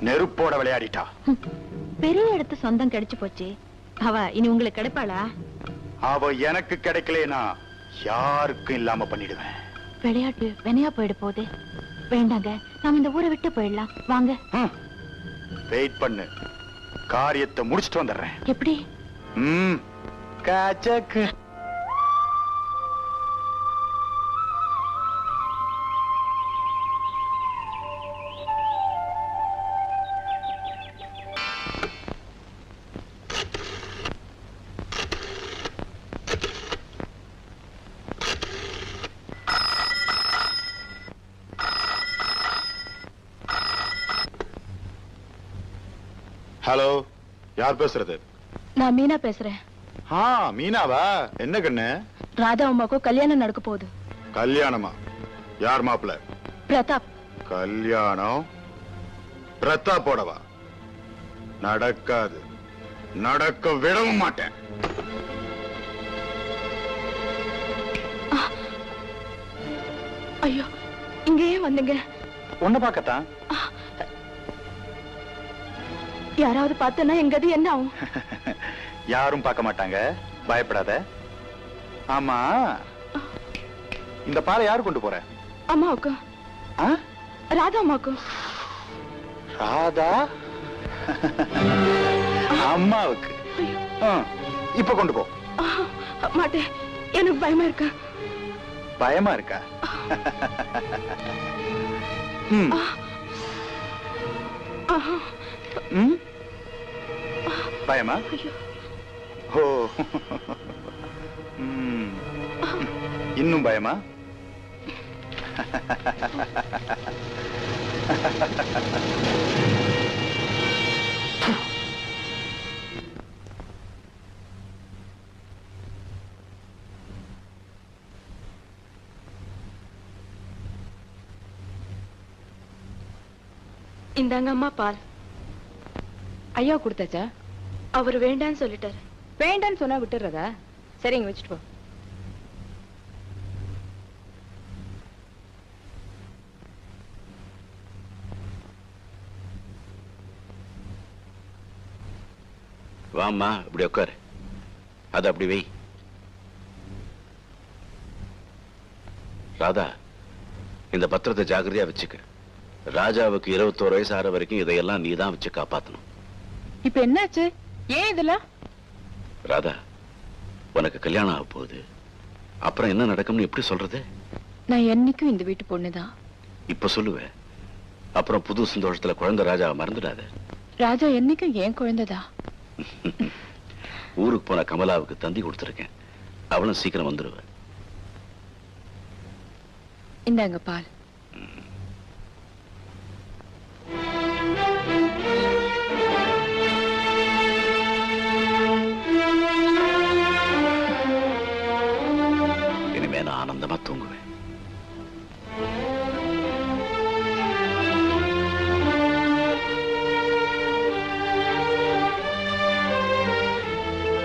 நெருப்போட விளையாடிட்டா. பெரிய இடத்து சொந்தம் கிடைச்சு போச்சு. அவ இனி உங்களுக்கு கிடைப்பாளா? அவ எனக்கு கிடைக்கலனா யாருக்கும் இல்லாம பண்ணிடுவேன். விளையாட்டு வெனையா போயிட போகுது. வேண்டாங்க, நாம இந்த ஊரை விட்டு போயிடலாம். வாங்க. வெயிட் பண்ணு, காரியத்தை முடிச்சிட்டு வந்துடுறேன். எப்படி? காச்சக்கு. ஹலோ, யார் பேசுறது? நான் மீனா பேசுறேன். மீனாவா? என்ன கண்ணு? ராதா அம்மாக்கும் கல்யாணம் நடக்க போகுது. கல்யாணமா? யார் மாப்பிள்ள? பிரதாப். கல்யாணம் பிரதாப்போடவா? நடக்காது, நடக்க விடவும் மாட்டேன். ஐயோ, இங்கேயே வந்துங்க. ஒண்ணு பார்க்கத்தான். யாராவது பார்த்தனா எங்கது என்ன ஆகும்? யாரும் பார்க்க மாட்டாங்க, பயப்படாத. ஆமா, இந்த பாலை யாரு கொண்டு போற? அம்மாவுக்கு. ராதா அம்மாவுக்கு. ராதா அம்மாவுக்கு? இப்ப கொண்டு போ. மாட்டேன், எனக்கு பயமா இருக்கா. பயமா இருக்கா? பயமா? ஓ, இன்னும் பயமா? இந்தாங்க அம்மா பால். ஐயா கொடுத்தாச்சா? அவர் வேண்டான்னு சொல்லிட்டாரு. வேண்டான்னு சொன்னா விட்டுறதா? சரிங்க, வச்சுட்டு போ. வாம்மா, இப்படி உட்காரு. அது அப்படி வை. ராதா, இந்த பத்திரத்தை ஜாக்கிரதையா வச்சுக்க. ராஜாவுக்கு 21 வயசு ஆற வரைக்கும் இதையெல்லாம் நீதான் வச்சு காப்பாத்தணும். இப்ப என்னாச்சு? ஏன் இதெல்லாம்? ராதா, உனக்கு கல்யாணம் ஆக போகுது. அப்புறம் என்ன நடக்கும்னு எப்படி சொல்றது? நான் என்னைக்கும் இந்த வீட்டு பொண்ணுதான். இப்ப சொல்லுவேன், அப்புறம் புது சந்தோஷத்துல குழந்தை ராஜாவை மறந்துடாத. ராஜா என்னைக்கும் ஏன் குழந்தைதா. ஊருக்கு போன கமலாவுக்கு தந்தி கொடுத்துருக்கேன். அவளும் சீக்கிரம் வந்துருவேன். இந்தாங்க பால்.